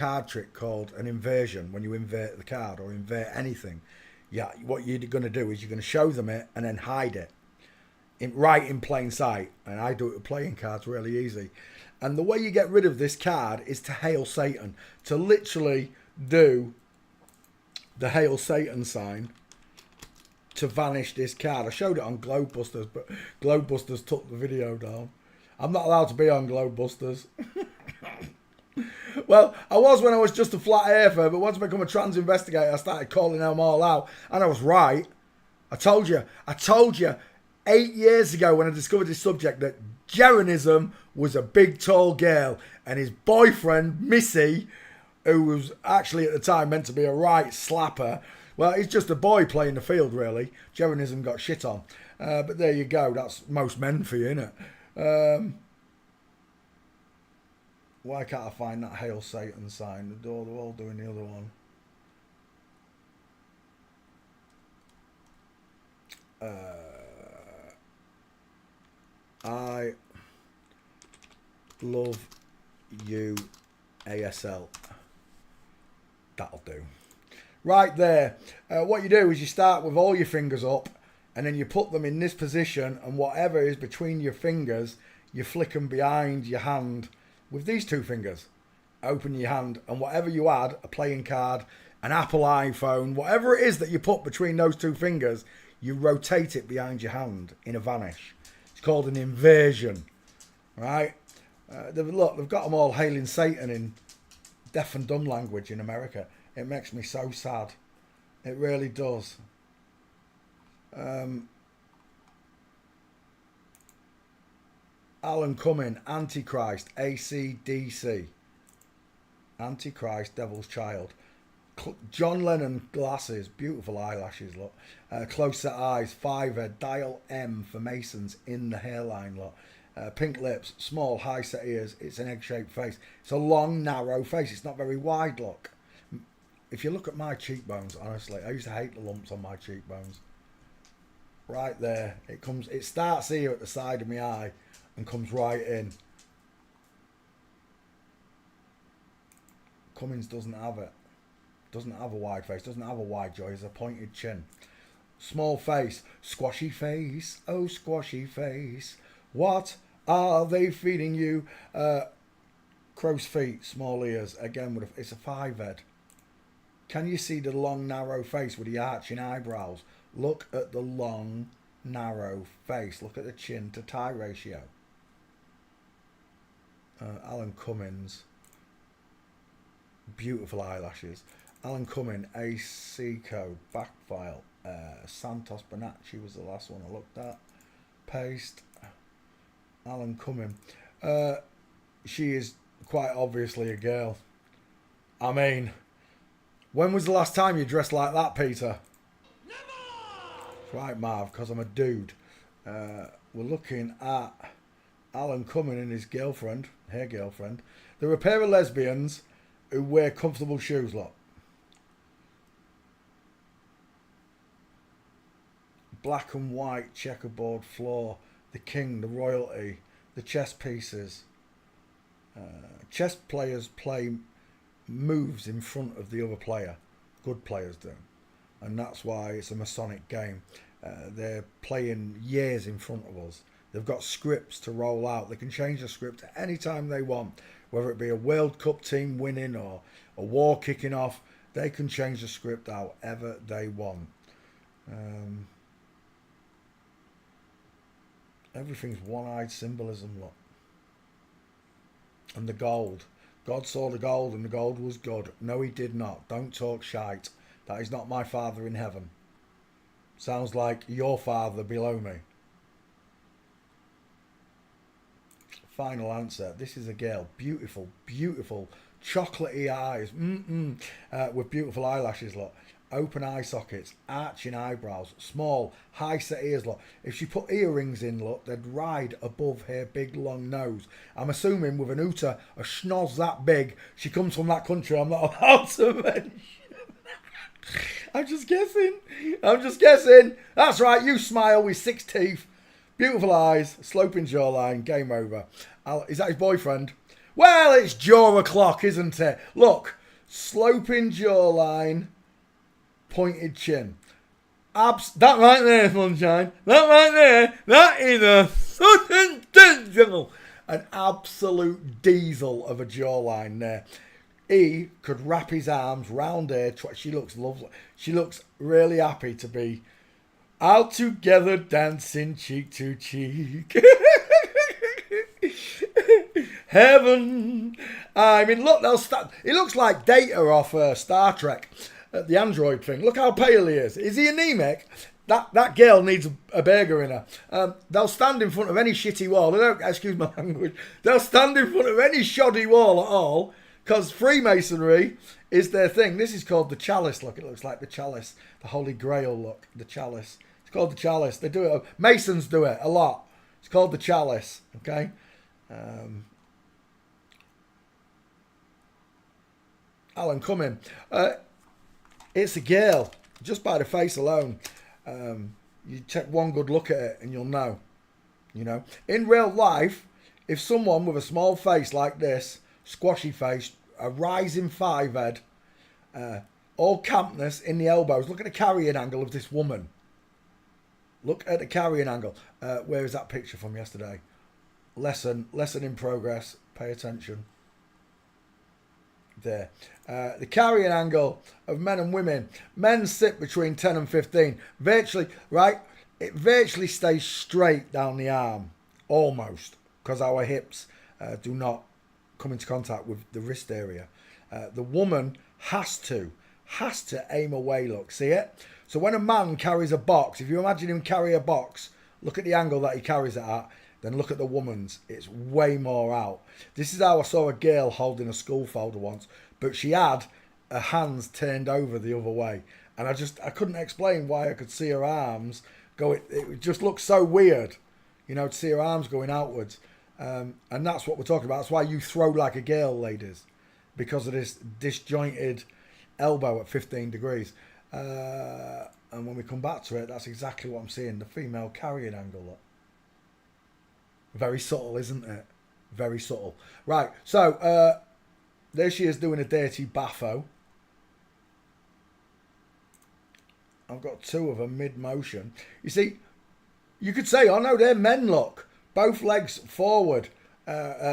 card trick called an inversion. When you invert the card or invert anything, yeah, what you're going to do is you're going to show them it and then hide it right in plain sight. And I do it with playing cards really easy. And the way you get rid of this card is to hail Satan, to literally do the hail Satan sign to vanish this card. I showed it on Globebusters, but Globebusters took the video down. I'm not allowed to be on Globebusters. Well, I was when I was just a flat earther, but once I become a trans investigator, I started calling them all out. And I was right. I told you 8 years ago when I discovered this subject that Jeranism was a big tall girl and his boyfriend, Missy, who was actually at the time meant to be a right slapper, well, he's just a boy playing the field, really. Jeranism got shit on. But there you go. That's most men for you, isn't it? Why can't I find that Hail Satan sign? They're all doing the other one. I love you, ASL. That'll do. Right there. What you do is you start with all your fingers up and then you put them in this position, and whatever is between your fingers, you flick them behind your hand with these two fingers. Open your hand, and whatever you add, a playing card, an Apple iPhone, whatever it is that you put between those two fingers, you rotate it behind your hand in a vanish. It's called an inversion. Right? They've got them all hailing Satan in deaf and dumb language in America. It makes me so sad. It really does. Alan Cumming, Antichrist, AC/DC. Antichrist, Devil's Child. John Lennon, glasses, beautiful eyelashes, look. Close set eyes, fiver, dial M for Masons in the hairline, look. Pink lips, small, high set ears. It's an egg-shaped face. It's a long, narrow face. It's not very wide, look. If you look at my cheekbones, honestly, I used to hate the lumps on my cheekbones. Right there. It starts here at the side of my eye and comes right in. Cummings doesn't have it. Doesn't have a wide face. Doesn't have a wide jaw. He's a pointed chin. Small face. Squashy face. Oh, squashy face. What are they feeding you? Crow's feet. Small ears. Again, it's a five head. Can you see the long, narrow face with the arching eyebrows? Look at the long, narrow face. Look at the chin to tie ratio. Alan Cummins. Beautiful eyelashes. Alan Cumming, AC code, back file. Santos Bonacci was the last one I looked at. Paste. Alan Cumming. She is quite obviously a girl. I mean, when was the last time you dressed like that, Peter? Never! Right, Marv, because I'm a dude. We're looking at Alan Cumming and his girlfriend, her girlfriend. They're a pair of lesbians who wear comfortable shoes, look. Black and white checkerboard floor. The king, the royalty, the chess pieces. Chess players play moves in front of the other player. Good players do. And that's why it's a Masonic game. They're playing years in front of us. They've got scripts to roll out. They can change the script at any time they want. Whether it be a World Cup team winning or a war kicking off, they can change the script however they want. Everything's one-eyed symbolism, look. And the gold. God saw the gold and the gold was good. No, he did not. Don't talk shite. That is not my Father in heaven. Sounds like your father below me. Final answer. This is a girl. Beautiful, beautiful, chocolatey eyes. With beautiful eyelashes, look. Open eye sockets, arching eyebrows, small, high set ears, look. If she put earrings in, look, they'd ride above her big long nose. I'm assuming with an hooter, a schnoz that big, she comes from that country I'm not allowed to mention. I'm just guessing. That's right, you smile with 6 teeth, beautiful eyes, sloping jawline, game over. Is that his boyfriend? Well, it's jaw o'clock, isn't it? Look, sloping jawline, pointed chin. That right there, sunshine. That right there. That is a fucking diesel. An absolute diesel of a jawline there. He could wrap his arms round her. She looks lovely. She looks really happy to be out together, dancing cheek to cheek. Heaven. I mean, look, they'll start. He looks like Data off Star Trek, the android thing. Look how pale he is. Is he anemic? That girl needs a burger in her. They'll stand in front of any shitty wall. They don't, excuse my language. They'll stand in front of any shoddy wall at all, because Freemasonry is their thing. This is called the chalice. Look, it looks like the chalice, the Holy Grail. Look, the chalice. It's called the chalice. They do it. Masons do it a lot. It's called the chalice. Okay. Alan Cumming. It's a girl. Just by the face alone. You take one good look at it and you'll know. You know. In real life, if someone with a small face like this, squashy face, a rising five head, all campness in the elbows. Look at the carrying angle of this woman. Look at the carrying angle. Where is that picture from yesterday? Lesson in progress. Pay attention. There. The carrying angle of men and women. Men sit between 10 and 15. Virtually, right? It virtually stays straight down the arm. Almost. Because our hips do not come into contact with the wrist area. The woman has to aim away, look. See it? So when a man carries a box, if you imagine him carry a box, look at the angle that he carries it at, then look at the woman's. It's way more out. This is how I saw a girl holding a school folder once, but she had her hands turned over the other way. And I couldn't explain why I could see her arms go. It just looked so weird, you know, to see her arms going outwards. And that's what we're talking about. That's why you throw like a girl, ladies, because of this disjointed elbow at 15 degrees. And when we come back to it, that's exactly what I'm seeing. The female carrying angle. Look. Very subtle, isn't it? Very subtle. Right, so there she is doing a dirty baffo. I've got two of them mid-motion. You see, you could say, oh no, they're men, look. Both legs forward,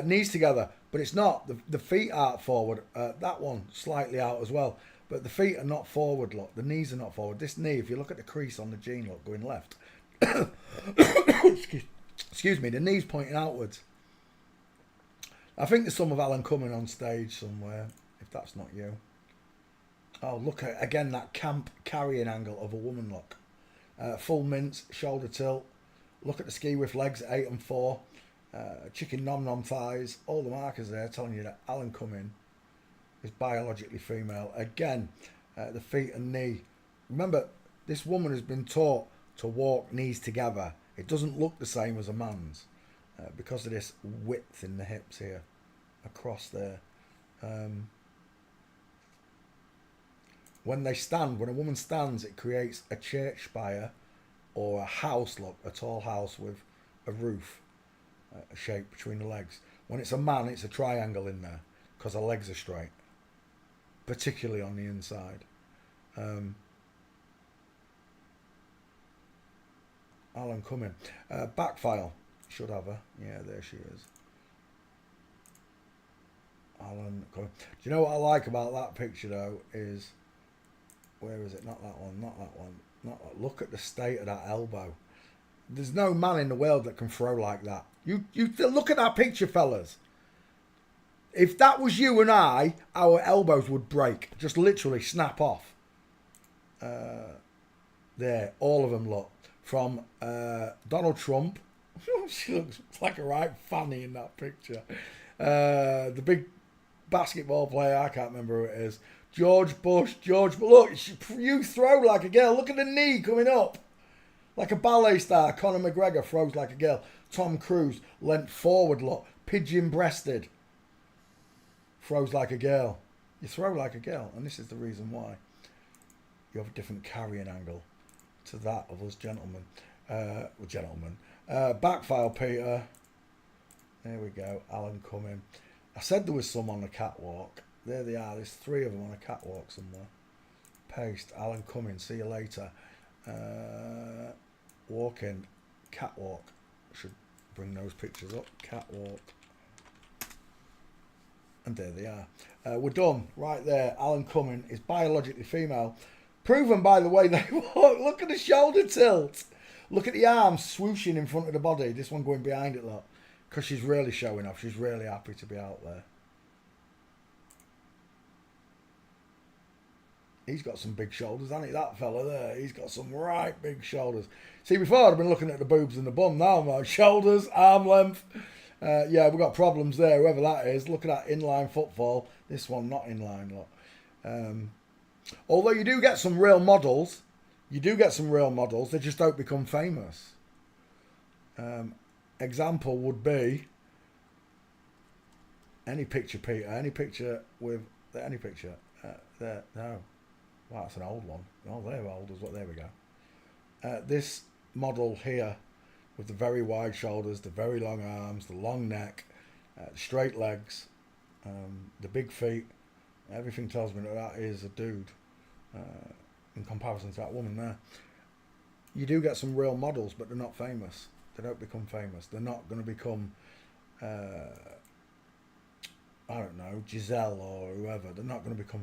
knees together. But it's not. The feet aren't forward. That one slightly out as well. But the feet are not forward, look. The knees are not forward. This knee, if you look at the crease on the jean, look, going left. Excuse me, the knee's pointing outwards. I think there's some of Alan Cumming on stage somewhere, if that's not you. Oh, look at, again, that camp carrying angle of a woman, look. Full mince, shoulder tilt. Look at the ski with legs at 8 and 4. Chicken nom-nom thighs. All the markers there telling you that Alan Cumming is biologically female. Again, the feet and knee. Remember, this woman has been taught to walk knees together. It doesn't look the same as a man's because of this width in the hips here, across there. When a woman stands, it creates a church spire or a house, look, a tall house with a roof, a shape between the legs. When it's a man, it's a triangle in there because the legs are straight, particularly on the inside. Alan Cumming. Back file. Should have her. Yeah, there she is. Alan Cumming. Do you know what I like about that picture, though, is... Where is it? Not that one. Not that one. Look at the state of that elbow. There's no man in the world that can throw like that. You look at that picture, fellas. If that was you and I, our elbows would break. Just literally snap off. There. All of them, look. From Donald Trump. She looks like a right fanny in that picture. The big basketball player, I can't remember who it is. George Bush. Look, you throw like a girl. Look at the knee coming up. Like a ballet star. Conor McGregor throws like a girl. Tom Cruise, leant forward, look. Pigeon-breasted. Throws like a girl. You throw like a girl. And this is the reason why. You have a different carrying angle to that of us gentlemen. Back file, Peter. There we go. Alan Cumming. I said there was some on the catwalk. There they are. There's 3 of them on a catwalk somewhere. Paste. Alan Cumming. See you later. Walk in. Catwalk. Should bring those pictures up. Catwalk. And there they are. We're done. Right there. Alan Cumming is biologically female. Proven by the way they walk. Look at the shoulder tilt. Look at the arms swooshing in front of the body. This one going behind it, look. Because she's really showing off. She's really happy to be out there. He's got some big shoulders, hasn't he? That fella there. He's got some right big shoulders. See, before I'd been looking at the boobs and the bum. Now I'm like, shoulders, arm length. Yeah, we've got problems there, whoever that is. Look at that inline footfall. This one not inline, look. Although you do get some real models. You do get some real models. They just don't become famous. Example would be any picture, Peter. Any picture with any picture. There, no. Wow, that's an old one. Oh, they're old as well. There we go. This model here with the very wide shoulders, the very long arms, the long neck, the straight legs, the big feet. Everything tells me that that is a dude in comparison to that woman there. You do get some real models, but they're not famous. They don't become famous. They're not going to become, I don't know, Giselle or whoever. They're not going to become